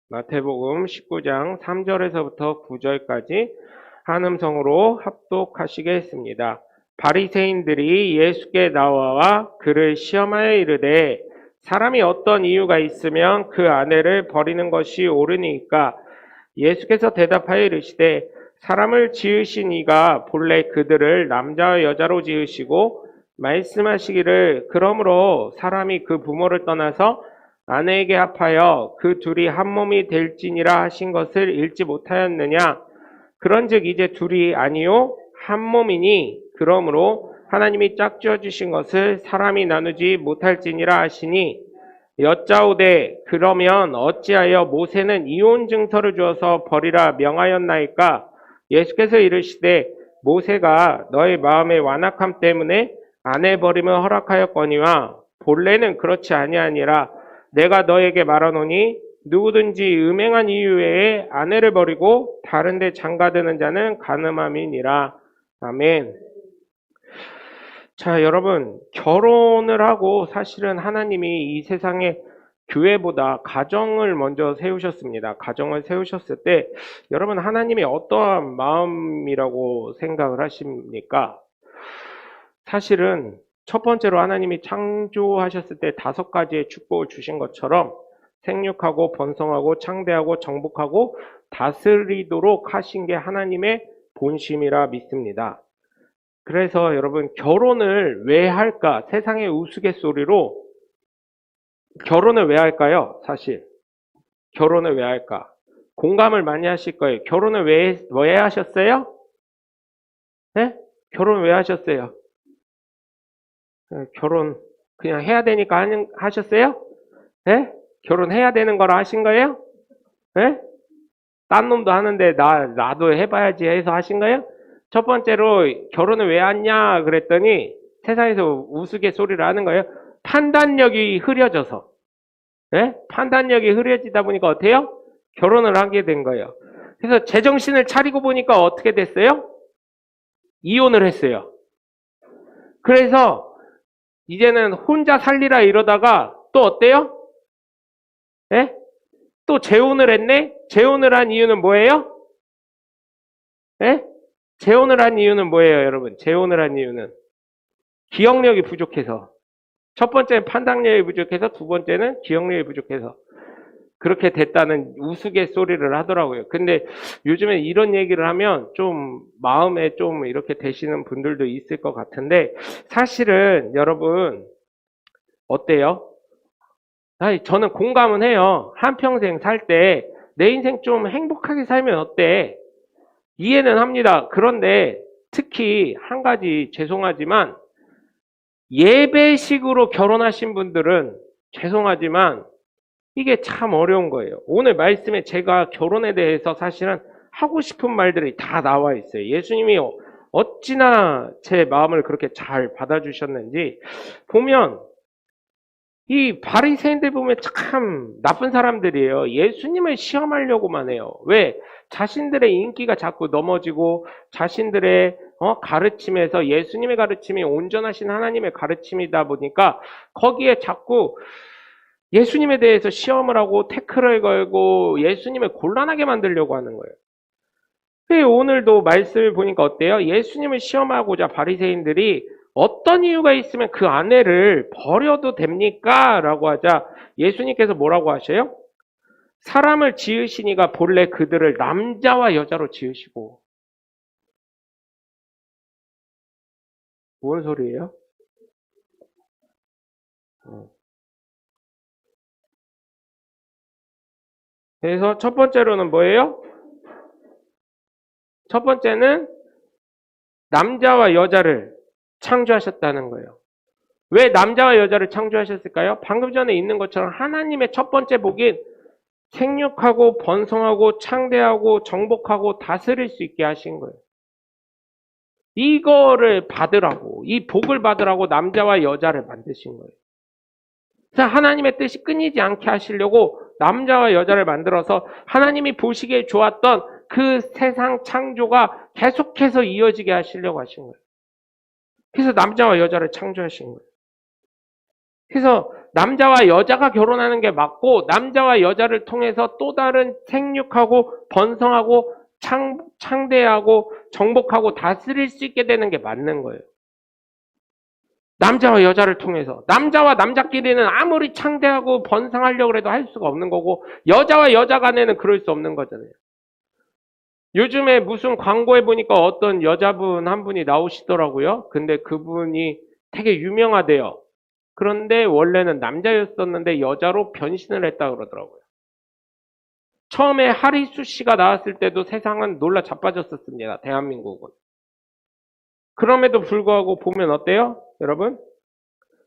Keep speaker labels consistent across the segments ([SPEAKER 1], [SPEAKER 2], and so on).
[SPEAKER 1] 마태복음 19장 3절에서부터 9절까지 한음성으로 합독하시겠습니다. 바리새인들이 예수께 나와 그를 시험하여 이르되 사람이 어떤 이유가 있으면 그 아내를 버리는 것이 옳으니까? 예수께서 대답하여 이르시되 사람을 지으신 이가 본래 그들을 남자와 여자로 지으시고 말씀하시기를 그러므로 사람이 그 부모를 떠나서 아내에게 합하여 그 둘이 한 몸이 될지니라 하신 것을 읽지 못하였느냐? 그런즉 이제 둘이 아니요 한 몸이니 그러므로 하나님이 짝지어 주신 것을 사람이 나누지 못할지니라 하시니 여짜오되 그러면 어찌하여 모세는 이혼 증서를 주어서 버리라 명하였나이까? 예수께서 이르시되 모세가 너의 마음의 완악함 때문에 아내 버림을 허락하였거니와 본래는 그렇지 아니하니라. 내가 너에게 말하노니 누구든지 음행한 이유 외에 아내를 버리고 다른 데 장가드는 자는 간음함이니라. 아멘. 자, 여러분, 결혼을 하고 사실은 하나님이 이 세상에 교회보다 가정을 먼저 세우셨습니다. 가정을 세우셨을 때 여러분 하나님이 어떠한 마음이라고 생각을 하십니까? 사실은 첫 번째로 하나님이 창조하셨을 때 5가지의 축복을 주신 것처럼 생육하고 번성하고 창대하고 정복하고 다스리도록 하신 게 하나님의 본심이라 믿습니다. 그래서 여러분 결혼을 왜 할까? 세상의 우스갯소리로 결혼을 왜 할까요? 사실 결혼을 왜 할까? 공감을 많이 하실 거예요. 결혼을 왜 하셨어요? 네? 결혼 왜 하셨어요? 결혼 그냥 해야 되니까 하셨어요? 네? 결혼해야 되는 거라 하신 거예요? 네? 딴 놈도 하는데 나도 해봐야지 해서 하신 거예요? 첫 번째로 결혼을 왜 하냐 그랬더니 세상에서 우스갯소리를 하는 거예요. 판단력이 흐려져서. 네? 판단력이 흐려지다 보니까 어때요? 결혼을 하게 된 거예요. 그래서 제정신을 차리고 보니까 어떻게 됐어요? 이혼을 했어요. 그래서 이제는 혼자 살리라 이러다가 또 어때요? 네? 또 재혼을 했네? 재혼을 한 이유는 뭐예요? 네? 재혼을 한 이유는 뭐예요, 여러분? 재혼을 한 이유는 기억력이 부족해서. 첫 번째는 판단력이 부족해서, 두 번째는 기억력이 부족해서. 그렇게 됐다는 우스갯소리를 하더라고요. 근데 요즘에 이런 얘기를 하면 좀 마음에 좀 이렇게 되시는 분들도 있을 것 같은데 사실은 여러분 어때요? 아니, 저는 공감은 해요. 한평생 살 때 내 인생 좀 행복하게 살면 어때? 이해는 합니다. 그런데 특히 한 가지 죄송하지만 예배식으로 결혼하신 분들은 죄송하지만 이게 참 어려운 거예요. 오늘 말씀에 제가 결혼에 대해서 사실은 하고 싶은 말들이 다 나와 있어요. 예수님이 어찌나 제 마음을 그렇게 잘 받아주셨는지 보면 이 바리새인들 보면 참 나쁜 사람들이에요. 예수님을 시험하려고만 해요. 왜? 자신들의 인기가 자꾸 넘어지고 자신들의 가르침에서 예수님의 가르침이 온전하신 하나님의 가르침이다 보니까 거기에 자꾸 예수님에 대해서 시험을 하고 태클을 걸고 예수님을 곤란하게 만들려고 하는 거예요. 오늘도 말씀을 보니까 어때요? 예수님을 시험하고자 바리새인들이 어떤 이유가 있으면 그 아내를 버려도 됩니까? 라고 하자 예수님께서 뭐라고 하셔요? 사람을 지으시니가 본래 그들을 남자와 여자로 지으시고. 뭔 소리예요? 그래서 첫 번째로는 뭐예요? 첫 번째는 남자와 여자를 창조하셨다는 거예요. 왜 남자와 여자를 창조하셨을까요? 방금 전에 있는 것처럼 하나님의 첫 번째 복인 생육하고 번성하고 창대하고 정복하고 다스릴 수 있게 하신 거예요. 이거를 받으라고, 이 복을 받으라고 남자와 여자를 만드신 거예요. 그래서 하나님의 뜻이 끊이지 않게 하시려고 남자와 여자를 만들어서 하나님이 보시기에 좋았던 그 세상 창조가 계속해서 이어지게 하시려고 하신 거예요. 그래서 남자와 여자를 창조하신 거예요. 그래서 남자와 여자가 결혼하는 게 맞고 남자와 여자를 통해서 또 다른 생육하고 번성하고 창대하고 정복하고 다스릴 수 있게 되는 게 맞는 거예요. 남자와 여자를 통해서. 남자와 남자끼리는 아무리 창대하고 번성하려고 해도 할 수가 없는 거고 여자와 여자 간에는 그럴 수 없는 거잖아요. 요즘에 무슨 광고에 보니까 어떤 여자분 한 분이 나오시더라고요. 근데 그분이 되게 유명하대요. 그런데 원래는 남자였었는데 여자로 변신을 했다 그러더라고요. 처음에 하리수 씨가 나왔을 때도 세상은 놀라 자빠졌었습니다. 대한민국은. 그럼에도 불구하고 보면 어때요? 여러분?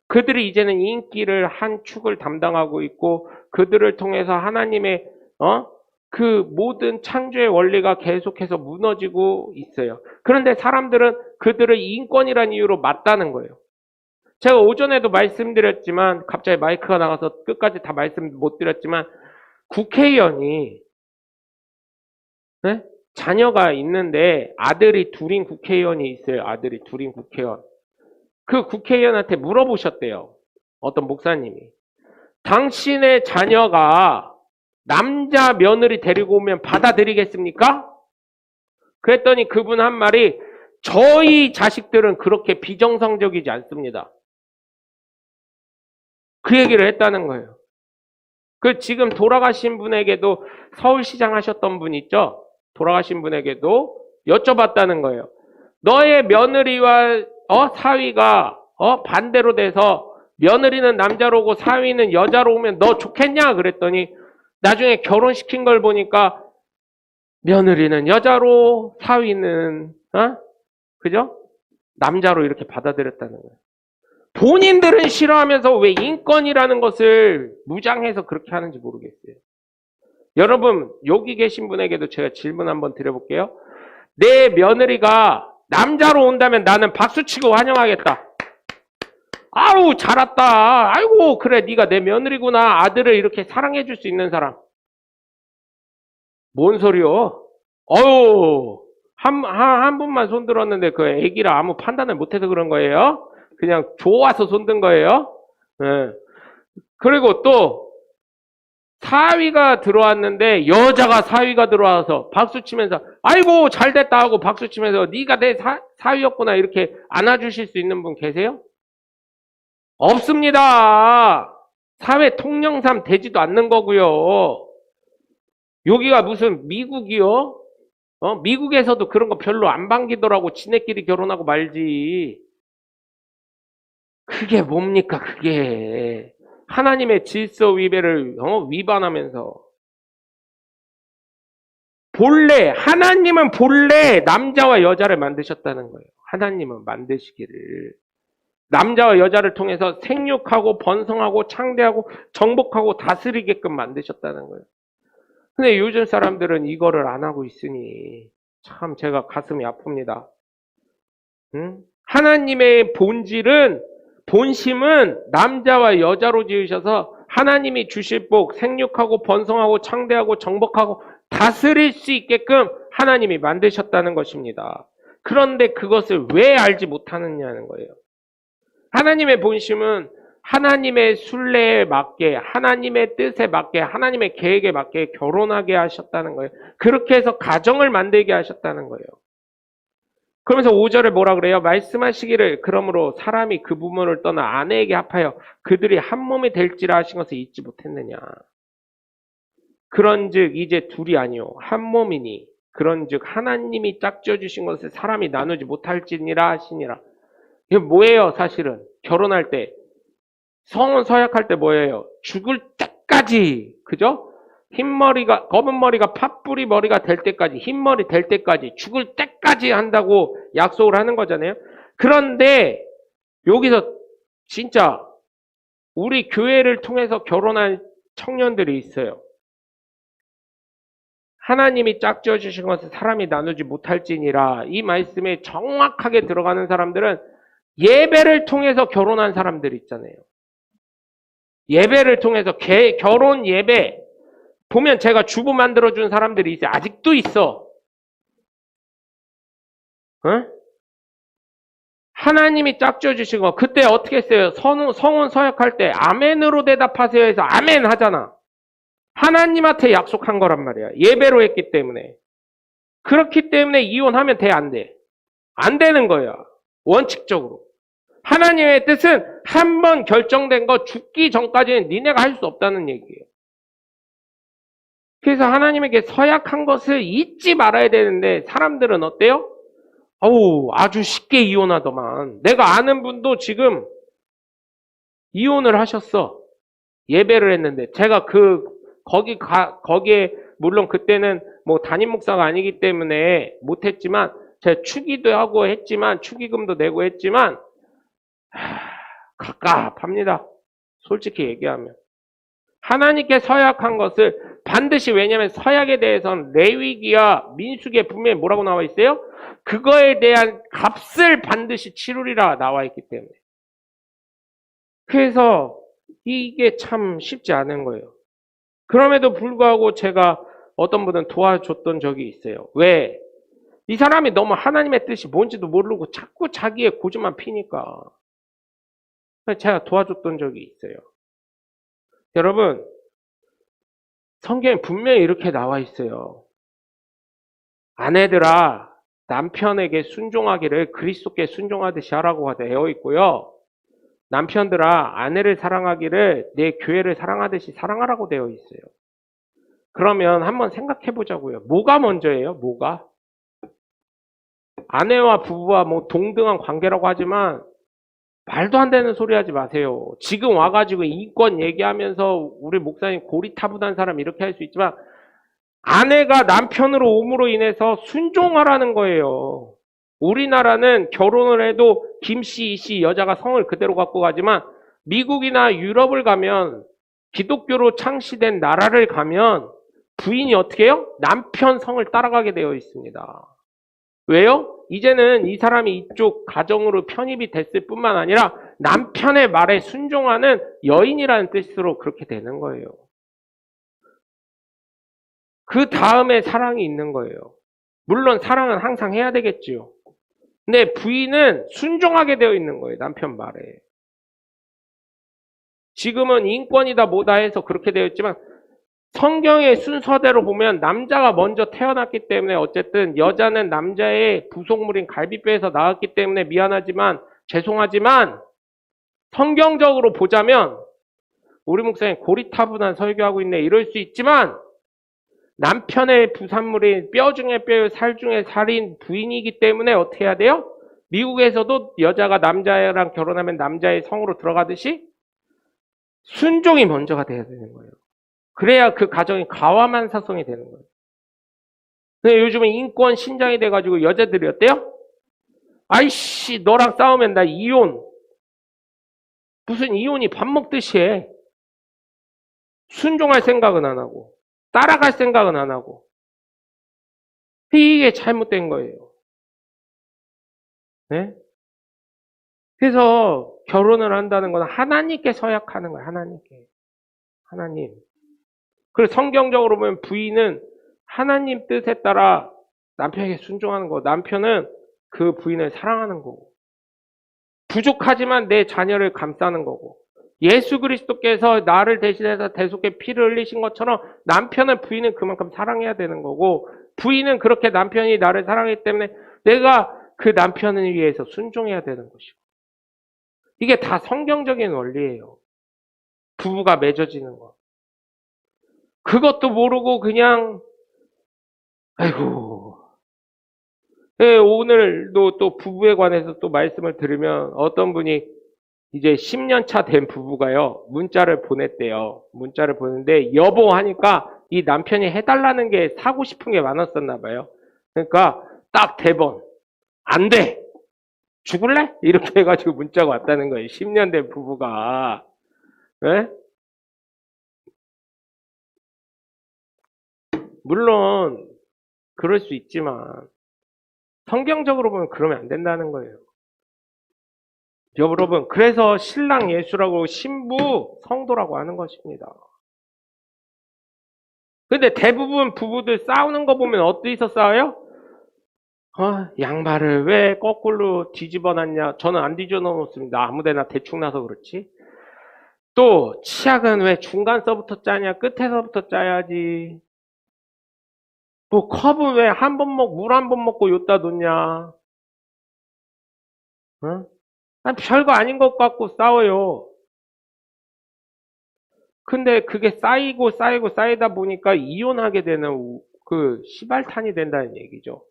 [SPEAKER 1] 그들이 이제는 인기를 한 축을 담당하고 있고 그들을 통해서 하나님의 그 모든 창조의 원리가 계속해서 무너지고 있어요. 그런데 사람들은 그들을 인권이라는 이유로 맞다는 거예요. 제가 오전에도 말씀드렸지만 갑자기 마이크가 나가서 끝까지 다 말씀 못 드렸지만 국회의원이 네? 자녀가 있는데 아들이 둘인 국회의원이 있어요. 아들이 둘인 국회의원. 그 국회의원한테 물어보셨대요. 어떤 목사님이. 당신의 자녀가 남자 며느리 데리고 오면 받아들이겠습니까? 그랬더니 그분 한 말이 저희 자식들은 그렇게 비정상적이지 않습니다. 그 얘기를 했다는 거예요. 그 지금 돌아가신 분에게도 서울시장 하셨던 분 있죠? 돌아가신 분에게도 여쭤봤다는 거예요. 너의 며느리와 사위가 반대로 돼서 며느리는 남자로 오고 사위는 여자로 오면 너 좋겠냐? 그랬더니 나중에 결혼시킨 걸 보니까 며느리는 여자로 사위는 그죠? 남자로 이렇게 받아들였다는 거예요. 본인들은 싫어하면서 왜 인권이라는 것을 무장해서 그렇게 하는지 모르겠어요. 여러분 여기 계신 분에게도 제가 질문 한번 드려볼게요. 내 며느리가 남자로 온다면 나는 박수치고 환영하겠다. 아우 잘 왔다. 아이고 그래 네가 내 며느리구나. 아들을 이렇게 사랑해 줄 수 있는 사람. 뭔 소리요? 어우 한 분만 손 들었는데 그 애기라 아무 판단을 못해서 그런 거예요. 그냥 좋아서 손든 거예요. 네. 그리고 또 사위가 들어왔는데 여자가 사위가 들어와서 박수 치면서 아이고 잘됐다 하고 박수 치면서 네가 내 사위였구나 이렇게 안아주실 수 있는 분 계세요? 없습니다. 사회 통념상 되지도 않는 거고요. 여기가 무슨 미국이요? 미국에서도 그런 거 별로 안 반기더라고. 지네끼리 결혼하고 말지. 그게 뭡니까 그게. 하나님의 질서 위배를 위반하면서 하나님은 본래 남자와 여자를 만드셨다는 거예요. 하나님은 만드시기를 남자와 여자를 통해서 생육하고 번성하고 창대하고 정복하고 다스리게끔 만드셨다는 거예요. 근데 요즘 사람들은 이거를 안 하고 있으니 참 제가 가슴이 아픕니다. 응? 하나님의 본심은 남자와 여자로 지으셔서 하나님이 주실 복, 생육하고 번성하고 창대하고 정복하고 다스릴 수 있게끔 하나님이 만드셨다는 것입니다. 그런데 그것을 왜 알지 못하느냐는 거예요. 하나님의 본심은 하나님의 순례에 맞게, 하나님의 뜻에 맞게, 하나님의 계획에 맞게 결혼하게 하셨다는 거예요. 그렇게 해서 가정을 만들게 하셨다는 거예요. 그러면서 5절에 뭐라 그래요? 말씀하시기를 그러므로 사람이 그 부모를 떠나 아내에게 합하여 그들이 한 몸이 될지라 하신 것을 잊지 못했느냐. 그런즉 이제 둘이 아니요 한 몸이니 그런즉 하나님이 짝지어 주신 것을 사람이 나누지 못할지니라 하시니라. 이게 뭐예요? 사실은 결혼할 때 성은 서약할 때 뭐예요? 죽을 때까지, 그죠? 흰머리가, 검은 머리가 팥뿌리 머리가 될 때까지, 흰머리 될 때까지, 죽을 때까지 한다고 약속을 하는 거잖아요. 그런데 여기서 진짜 우리 교회를 통해서 결혼한 청년들이 있어요. 하나님이 짝지어 주신 것을 사람이 나누지 못할지니라. 이 말씀에 정확하게 들어가는 사람들은 예배를 통해서 결혼한 사람들 있잖아요. 예배를 통해서 결혼 예배 보면 제가 주부 만들어준 사람들이 있어요. 아직도 있어. 하나님이 짝지어 주신 거. 그때 어떻게 했어요? 성혼 서약할 때 아멘으로 대답하세요 해서 아멘 하잖아. 하나님한테 약속한 거란 말이야. 예배로 했기 때문에. 그렇기 때문에 이혼하면 돼, 안 돼? 안 되는 거야. 원칙적으로. 하나님의 뜻은 한 번 결정된 거 죽기 전까지는 니네가 할 수 없다는 얘기예요. 그래서 하나님에게 서약한 것을 잊지 말아야 되는데 사람들은 어때요? 어우, 아주 쉽게 이혼하더만. 내가 아는 분도 지금 이혼을 하셨어. 예배를 했는데 제가 거기에 물론 그때는 뭐 담임 목사가 아니기 때문에 못했지만 제가 추기도 하고 했지만 축의금도 내고 했지만 갑갑합니다. 솔직히 얘기하면. 하나님께 서약한 것을 반드시, 왜냐하면 서약에 대해서는 레위기와 민수기에 분명히 뭐라고 나와 있어요? 그거에 대한 값을 반드시 치르리라 나와 있기 때문에. 그래서 이게 참 쉽지 않은 거예요. 그럼에도 불구하고 제가 어떤 분은 도와줬던 적이 있어요. 왜? 이 사람이 너무 하나님의 뜻이 뭔지도 모르고 자꾸 자기의 고집만 피니까. 제가 도와줬던 적이 있어요. 여러분, 성경에 분명히 이렇게 나와 있어요. 아내들아, 남편에게 순종하기를 그리스도께 순종하듯이 하라고 되어 있고요. 남편들아, 아내를 사랑하기를 내 교회를 사랑하듯이 사랑하라고 되어 있어요. 그러면 한번 생각해 보자고요. 뭐가 먼저예요? 뭐가? 아내와 부부와 뭐 동등한 관계라고 하지만 말도 안 되는 소리 하지 마세요. 지금 와가지고 인권 얘기하면서 우리 목사님 고리타분한 사람 이렇게 할 수 있지만 아내가 남편으로 옴으로 인해서 순종하라는 거예요. 우리나라는 결혼을 해도 김씨, 이씨 여자가 성을 그대로 갖고 가지만 미국이나 유럽을 가면 기독교로 창시된 나라를 가면 부인이 어떻게 해요? 남편 성을 따라가게 되어 있습니다. 왜요? 이제는 이 사람이 이쪽 가정으로 편입이 됐을 뿐만 아니라 남편의 말에 순종하는 여인이라는 뜻으로 그렇게 되는 거예요. 그 다음에 사랑이 있는 거예요. 물론 사랑은 항상 해야 되겠지요. 근데 부인은 순종하게 되어 있는 거예요. 남편 말에. 지금은 인권이다 뭐다 해서 그렇게 되어 있지만 성경의 순서대로 보면 남자가 먼저 태어났기 때문에 어쨌든 여자는 남자의 부속물인 갈비뼈에서 나왔기 때문에 미안하지만 죄송하지만 성경적으로 보자면 우리 목사님 고리타분한 설교하고 있네 이럴 수 있지만 남편의 부산물인 뼈 중에 뼈, 살 중에 살인 부인이기 때문에 어떻게 해야 돼요? 미국에서도 여자가 남자랑 결혼하면 남자의 성으로 들어가듯이 순종이 먼저가 돼야 되는 거예요. 그래야 그 가정이 가와만사성이 되는 거예요. 근데 요즘은 인권 신장이 돼가지고 여자들이 어때요? 아이씨 너랑 싸우면 나 이혼. 무슨 이혼이 밥 먹듯이 해. 순종할 생각은 안 하고 따라갈 생각은 안 하고 이게 잘못된 거예요. 네? 그래서 결혼을 한다는 건 하나님께 서약하는 거예요. 하나님께. 하나님. 그리고 성경적으로 보면 부인은 하나님 뜻에 따라 남편에게 순종하는 거고 남편은 그 부인을 사랑하는 거고 부족하지만 내 자녀를 감싸는 거고 예수 그리스도께서 나를 대신해서 대속에 피를 흘리신 것처럼 남편은 부인은 그만큼 사랑해야 되는 거고 부인은 그렇게 남편이 나를 사랑하기 때문에 내가 그 남편을 위해서 순종해야 되는 것이고 이게 다 성경적인 원리예요. 부부가 맺어지는 거. 그것도 모르고 그냥 아이고 네, 오늘도 또 부부에 관해서 또 말씀을 들으면 어떤 분이 이제 10년 차 된 부부가요 문자를 보냈대요. 문자를 보냈는데 여보 하니까 이 남편이 해달라는 게 사고 싶은 게 많았었나 봐요. 그러니까 딱 대본 안 돼 죽을래? 이렇게 해가지고 문자가 왔다는 거예요. 10년 된 부부가. 네? 물론 그럴 수 있지만 성경적으로 보면 그러면 안 된다는 거예요. 여러분, 그래서 신랑 예수라고 신부 성도라고 하는 것입니다. 근데 대부분 부부들 싸우는 거 보면 어디서 싸워요? 양말을 왜 거꾸로 뒤집어 놨냐? 저는 안 뒤집어 놓습니다. 아무데나 대충 나서 그렇지. 또 치약은 왜 중간서부터 짜냐? 끝에서부터 짜야지. 뭐 컵은 왜 한 번 물 한 번 먹고 요따 놓냐? 응? 별거 아닌 것 같고 싸워요. 근데 그게 쌓이다 보니까 이혼하게 되는 그 시발탄이 된다는 얘기죠.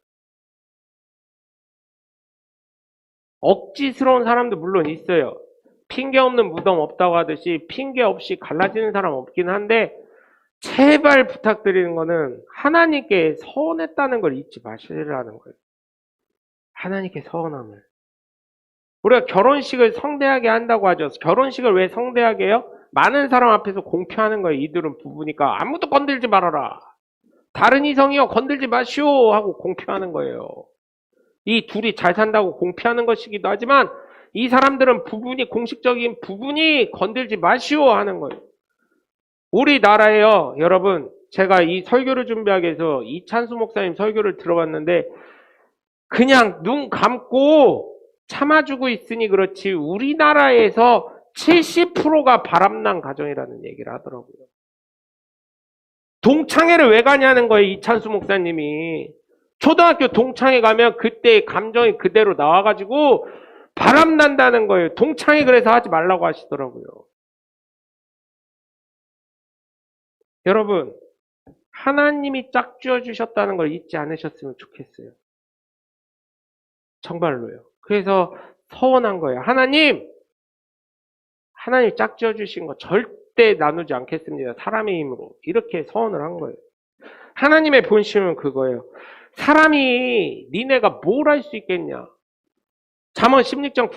[SPEAKER 1] 억지스러운 사람도 물론 있어요. 핑계 없는 무덤 없다고 하듯이 핑계 없이 갈라지는 사람 없긴 한데 제발 부탁드리는 거는 하나님께 서운했다는 걸 잊지 마시라는 거예요. 하나님께 서운함을. 우리가 결혼식을 성대하게 한다고 하죠. 결혼식을 왜 성대하게 해요? 많은 사람 앞에서 공표하는 거예요. 이들은 부부니까 아무도 건들지 말아라. 다른 이성이요 건들지 마시오 하고 공표하는 거예요. 이 둘이 잘 산다고 공표하는 것이기도 하지만 이 사람들은 부분이 공식적인 부분이 건들지 마시오 하는 거예요. 우리나라에요, 여러분, 제가 이 설교를 준비하기 위해서 이찬수 목사님 설교를 들어봤는데 그냥 눈 감고 참아주고 있으니 그렇지 우리나라에서 70%가 바람난 가정이라는 얘기를 하더라고요. 동창회를 왜 가냐는 거예요, 이찬수 목사님이. 초등학교 동창회 가면 그때의 감정이 그대로 나와가지고 바람난다는 거예요. 동창회 그래서 하지 말라고 하시더라고요. 여러분, 하나님이 짝지어 주셨다는 걸 잊지 않으셨으면 좋겠어요. 정말로요. 그래서 서운한 거예요. 하나님 짝지어 주신 거 절대 나누지 않겠습니다. 사람의 힘으로. 이렇게 서운을 한 거예요. 하나님의 본심은 그거예요. 사람이 니네가 뭘 할 수 있겠냐. 잠언 16장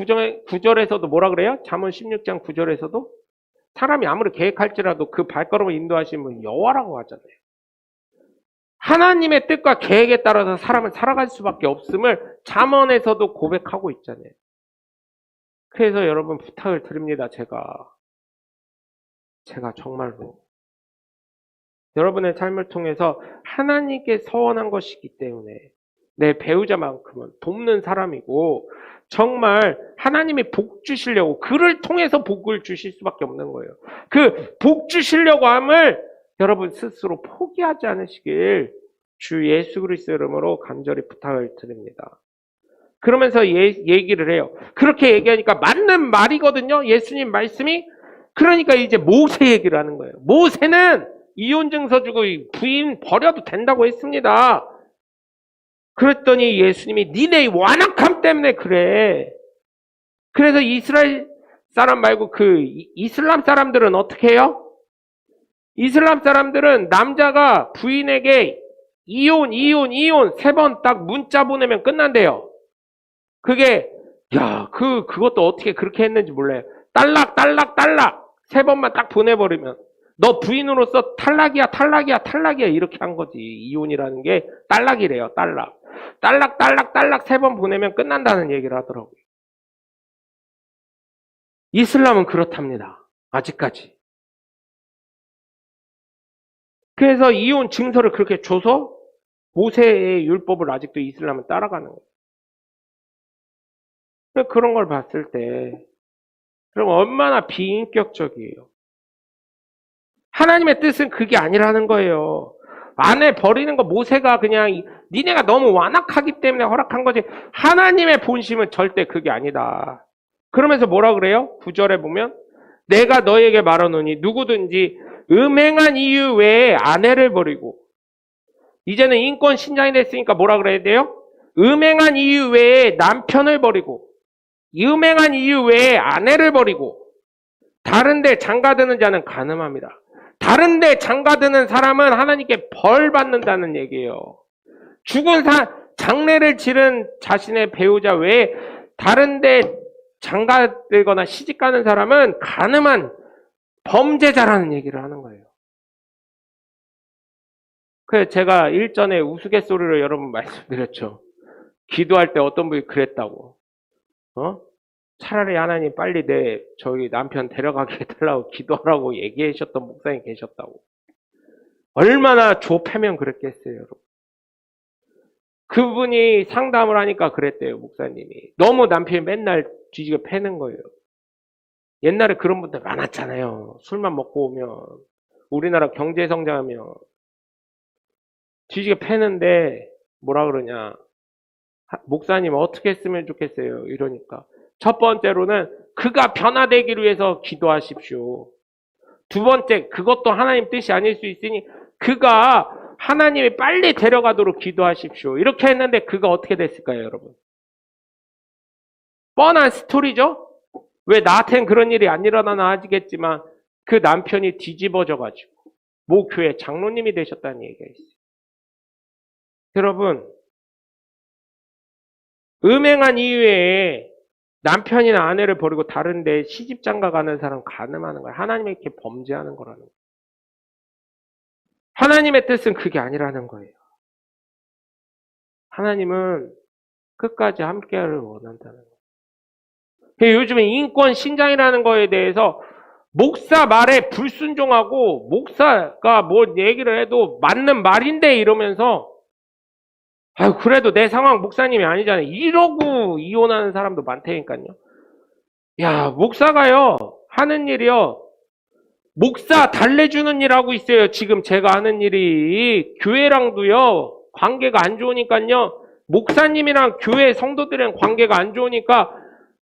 [SPEAKER 1] 9절에서도 뭐라 그래요? 잠언 16장 9절에서도 사람이 아무리 계획할지라도 그 발걸음을 인도하시는 분 여호와라고 하잖아요. 하나님의 뜻과 계획에 따라서 사람은 살아갈 수밖에 없음을 잠언에서도 고백하고 있잖아요. 그래서 여러분 부탁을 드립니다. 제가 정말로 여러분의 삶을 통해서 하나님께 서원한 것이기 때문에 내 배우자만큼은 돕는 사람이고 정말 하나님이 복 주시려고 그를 통해서 복을 주실 수밖에 없는 거예요. 그 복 주시려고 함을 여러분 스스로 포기하지 않으시길 주 예수 그리스도 이름으로 간절히 부탁을 드립니다. 그러면서 얘기를 해요. 그렇게 얘기하니까 맞는 말이거든요. 예수님 말씀이. 그러니까 이제 모세 얘기를 하는 거예요. 모세는 이혼 증서 주고 부인 버려도 된다고 했습니다. 그랬더니 예수님이 니네 완악함 때문에 그래. 그래서 이스라엘 사람 말고 그 이슬람 사람들은 어떻게 해요? 이슬람 사람들은 남자가 부인에게 이혼 3번 딱 문자 보내면 끝난대요. 그게 그것도 어떻게 그렇게 했는지 몰라요. 딸락 3번만 딱 보내버리면 너 부인으로서 탈락이야 이렇게 한 거지. 이혼이라는 게 딸락이래요. 딸락 3번 보내면 끝난다는 얘기를 하더라고요. 이슬람은 그렇답니다. 아직까지. 그래서 이혼 증서를 그렇게 줘서 모세의 율법을 아직도 이슬람은 따라가는 거예요. 그런 걸 봤을 때 그럼 얼마나 비인격적이에요. 하나님의 뜻은 그게 아니라는 거예요. 아내 버리는 거 모세가 그냥 니네가 너무 완악하기 때문에 허락한 거지 하나님의 본심은 절대 그게 아니다. 그러면서 뭐라 그래요? 9절에 보면 내가 너에게 말하노니 누구든지 음행한 이유 외에 아내를 버리고 이제는 인권 신장이 됐으니까 뭐라 그래야 돼요? 음행한 이유 외에 남편을 버리고 음행한 이유 외에 아내를 버리고 다른데 장가드는 자는 간음합니다. 다른데 장가드는 사람은 하나님께 벌 받는다는 얘기예요. 죽은 장례를 치른 자신의 배우자 외에 다른데 장가들거나 시집가는 사람은 간음한 범죄자라는 얘기를 하는 거예요. 그래서 제가 일전에 우스갯소리로 여러분 말씀드렸죠. 기도할 때 어떤 분이 그랬다고. 차라리 하나님 빨리 저희 남편 데려가게 해달라고 기도하라고 얘기하셨던 목사님 계셨다고. 얼마나 좁으면 그랬겠어요, 여러분. 그분이 상담을 하니까 그랬대요, 목사님이. 너무 남편이 맨날 뒤지게 패는 거예요. 옛날에 그런 분들 많았잖아요. 술만 먹고 오면. 우리나라 경제 성장하면. 뒤지게 패는데, 뭐라 그러냐. 목사님 어떻게 했으면 좋겠어요? 이러니까. 첫 번째로는 그가 변화되기를 위해서 기도하십시오. 두 번째, 그것도 하나님 뜻이 아닐 수 있으니 그가 하나님이 빨리 데려가도록 기도하십시오. 이렇게 했는데 그가 어떻게 됐을까요, 여러분? 뻔한 스토리죠? 왜 나한텐 그런 일이 안 일어나나 하시겠지만 그 남편이 뒤집어져가지고 모 교회 장로님이 되셨다는 얘기가 있어요. 여러분, 음행한 이후에 남편이나 아내를 버리고 다른데 시집장가 가는 사람 간음하는 거야. 하나님이 이렇게 범죄하는 거라는 거예요. 하나님의 뜻은 그게 아니라는 거예요. 하나님은 끝까지 함께하를 원한다는 거예요. 요즘에 인권 신장이라는 거에 대해서 목사 말에 불순종하고 목사가 뭐 얘기를 해도 맞는 말인데 이러면서 아유 그래도 내 상황 목사님이 아니잖아요. 이러고 이혼하는 사람도 많다니까요. 야 목사가요 하는 일이요. 목사 달래주는 일 하고 있어요. 지금 제가 하는 일이 교회랑도요 관계가 안 좋으니까요. 목사님이랑 교회 성도들이랑 관계가 안 좋으니까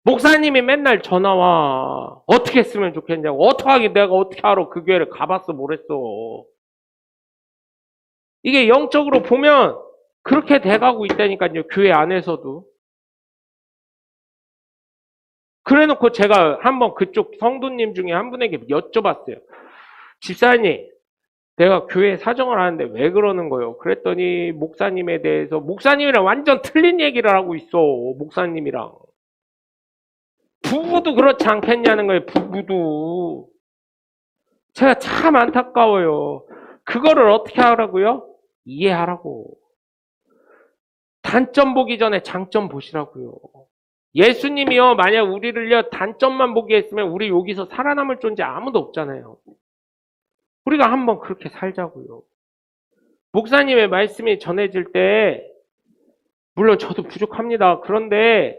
[SPEAKER 1] 목사님이 맨날 전화와. 어떻게 했으면 좋겠냐고. 어떡하게 내가 어떻게 알아. 그 교회를 가봤어 뭐랬어. 이게 영적으로 보면 그렇게 돼가고 있다니까요. 교회 안에서도. 그래놓고 제가 한번 그쪽 성도님 중에 한 분에게 여쭤봤어요. 집사님, 내가 교회 사정을 하는데 왜 그러는 거예요? 그랬더니 목사님에 대해서 목사님이랑 완전 틀린 얘기를 하고 있어. 목사님이랑. 부부도 그렇지 않겠냐는 거예요. 부부도. 제가 참 안타까워요. 그거를 어떻게 하라고요? 이해하라고. 단점 보기 전에 장점 보시라고요. 예수님이요, 만약 우리를요, 단점만 보게 했으면 우리 여기서 살아남을 존재 아무도 없잖아요. 우리가 한번 그렇게 살자고요. 목사님의 말씀이 전해질 때, 물론 저도 부족합니다. 그런데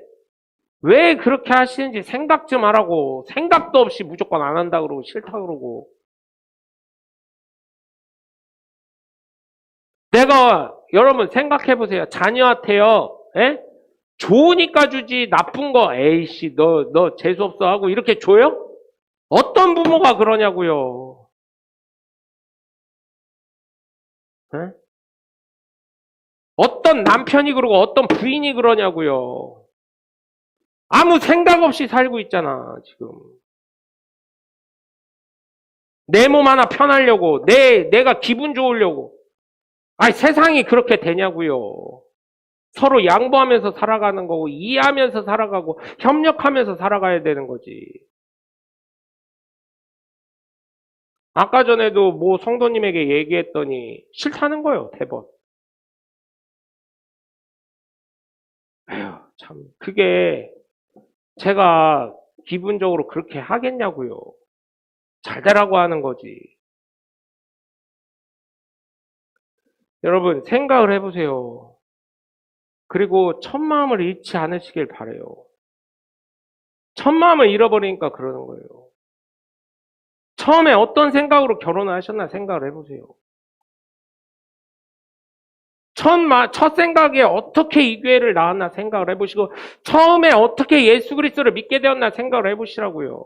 [SPEAKER 1] 왜 그렇게 하시는지 생각 좀 하라고. 생각도 없이 무조건 안 한다 그러고 싫다 그러고. 내가 여러분 생각해 보세요. 자녀한테요. 에? 좋으니까 주지 나쁜 거 에이씨 너 재수없어 하고 이렇게 줘요? 어떤 부모가 그러냐고요. 에? 어떤 남편이 그러고 어떤 부인이 그러냐고요. 아무 생각 없이 살고 있잖아 지금. 내 몸 하나 편하려고 내가 기분 좋으려고. 아니 세상이 그렇게 되냐고요. 서로 양보하면서 살아가는 거고 이해하면서 살아가고 협력하면서 살아가야 되는 거지. 아까 전에도 뭐 성도님에게 얘기했더니 싫다는 거예요. 대번. 에휴 참 그게 제가 기분적으로 그렇게 하겠냐고요. 잘 되라고 하는 거지. 여러분 생각을 해보세요. 그리고 첫 마음을 잃지 않으시길 바라요. 첫 마음을 잃어버리니까 그러는 거예요. 처음에 어떤 생각으로 결혼을 하셨나 생각을 해보세요. 첫 생각에 어떻게 이 교회를 나왔나 생각을 해보시고 처음에 어떻게 예수 그리스도를 믿게 되었나 생각을 해보시라고요.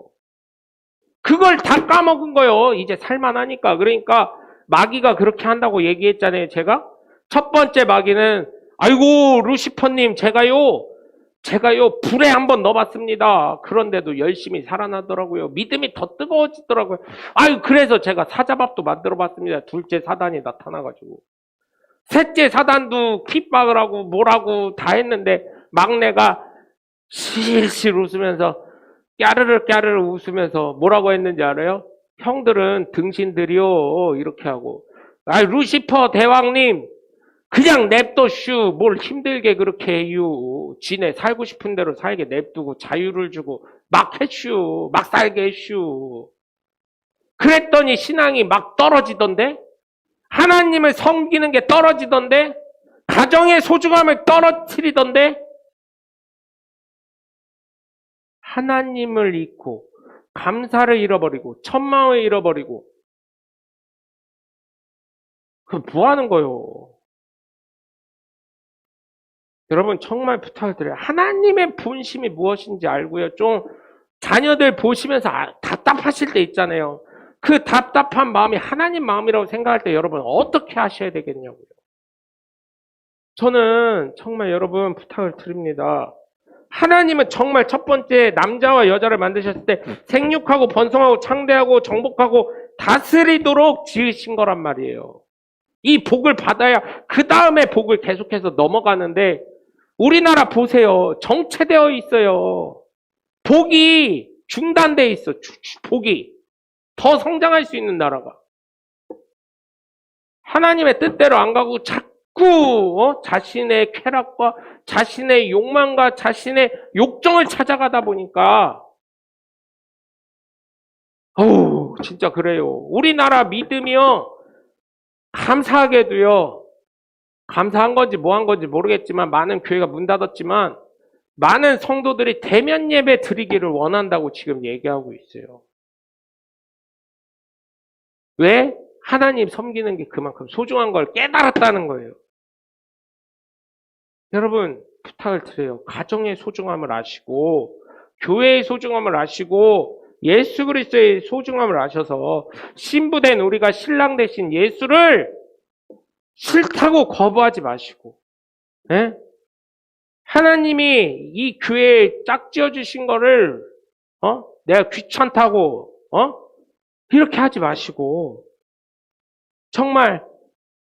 [SPEAKER 1] 그걸 다 까먹은 거예요. 이제 살만하니까. 그러니까 마귀가 그렇게 한다고 얘기했잖아요. 제가 첫 번째 마귀는 아이고 루시퍼님 제가요 불에 한번 넣어봤습니다. 그런데도 열심히 살아나더라고요. 믿음이 더 뜨거워지더라고요. 아유 그래서 제가 사자밥도 만들어봤습니다. 둘째 사단이 나타나가지고 셋째 사단도 핍박을 하고 뭐라고 다 했는데 막내가 실실 웃으면서 까르르 웃으면서 뭐라고 했는지 알아요? 형들은 등신들이요 이렇게 하고 아 루시퍼 대왕님 그냥 냅둬슈 뭘 힘들게 그렇게 해요. 지네 살고 싶은 대로 살게 냅두고 자유를 주고 막 해슈 막 살게 해슈. 그랬더니 신앙이 막 떨어지던데 하나님을 섬기는 게 떨어지던데 가정의 소중함을 떨어뜨리던데 하나님을 잃고 감사를 잃어버리고 천망을 잃어버리고 그럼 뭐 하는 거요? 여러분 정말 부탁을 드려요. 하나님의 본심이 무엇인지 알고요. 좀 자녀들 보시면서 답답하실 때 있잖아요. 그 답답한 마음이 하나님 마음이라고 생각할 때 여러분 어떻게 하셔야 되겠냐고요. 저는 정말 여러분 부탁을 드립니다. 하나님은 정말 첫 번째 남자와 여자를 만드셨을 때 생육하고 번성하고 창대하고 정복하고 다스리도록 지으신 거란 말이에요. 이 복을 받아야 그 다음에 복을 계속해서 넘어가는데 우리나라 보세요. 정체되어 있어요. 복이 중단되어 있어. 복이. 더 성장할 수 있는 나라가. 하나님의 뜻대로 안 가고 자꾸 자신의 쾌락과 자신의 욕망과 자신의 욕정을 찾아가다 보니까 진짜 그래요. 우리나라 믿음이요. 감사하게도요. 감사한 건지 뭐 한 건지 모르겠지만 많은 교회가 문 닫았지만 많은 성도들이 대면 예배 드리기를 원한다고 지금 얘기하고 있어요. 왜? 하나님 섬기는 게 그만큼 소중한 걸 깨달았다는 거예요. 여러분 부탁을 드려요. 가정의 소중함을 아시고 교회의 소중함을 아시고 예수 그리스도의 소중함을 아셔서 신부된 우리가 신랑 대신 예수를 싫다고 거부하지 마시고 예? 하나님이 이 교회에 짝지어 주신 거를 내가 귀찮다고 이렇게 하지 마시고 정말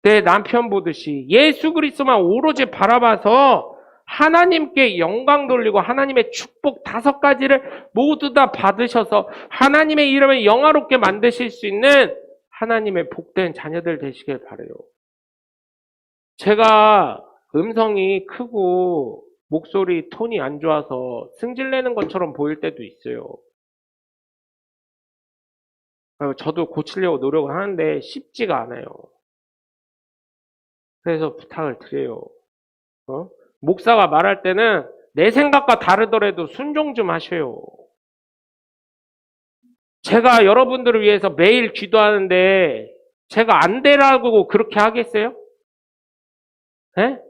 [SPEAKER 1] 내 남편 보듯이 예수 그리스도만 오로지 바라봐서 하나님께 영광 돌리고 하나님의 축복 5가지를 모두 다 받으셔서 하나님의 이름을 영화롭게 만드실 수 있는 하나님의 복된 자녀들 되시길 바라요. 제가 음성이 크고 목소리 톤이 안 좋아서 승질내는 것처럼 보일 때도 있어요. 저도 고치려고 노력을 하는데 쉽지가 않아요. 그래서 부탁을 드려요. 목사가 말할 때는 내 생각과 다르더라도 순종 좀 하셔요. 제가 여러분들을 위해서 매일 기도하는데 제가 안 되라고 그렇게 하겠어요? 네?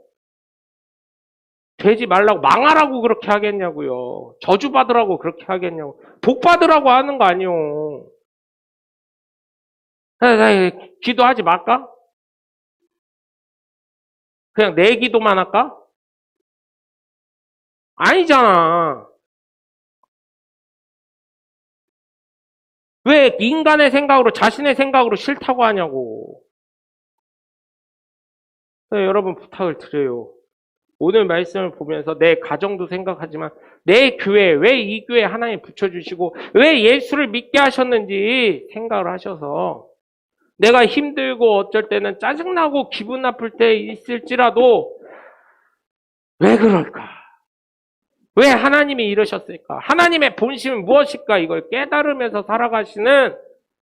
[SPEAKER 1] 되지 말라고 망하라고 그렇게 하겠냐고요. 저주받으라고 그렇게 하겠냐고. 복받으라고 하는 거 아니요. 기도하지 말까? 그냥 내 기도만 할까? 아니잖아. 왜 인간의 생각으로 자신의 생각으로 싫다고 하냐고. 여러분 부탁을 드려요. 오늘 말씀을 보면서 내 가정도 생각하지만 내 교회, 왜 이 교회에 하나님 붙여주시고 왜 예수를 믿게 하셨는지 생각을 하셔서 내가 힘들고 어쩔 때는 짜증나고 기분 나쁠 때 있을지라도 왜 그럴까? 왜 하나님이 이러셨을까? 하나님의 본심은 무엇일까? 이걸 깨달으면서 살아가시는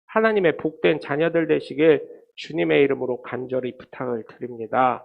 [SPEAKER 1] 하나님의 복된 자녀들 되시길 주님의 이름으로 간절히 부탁을 드립니다.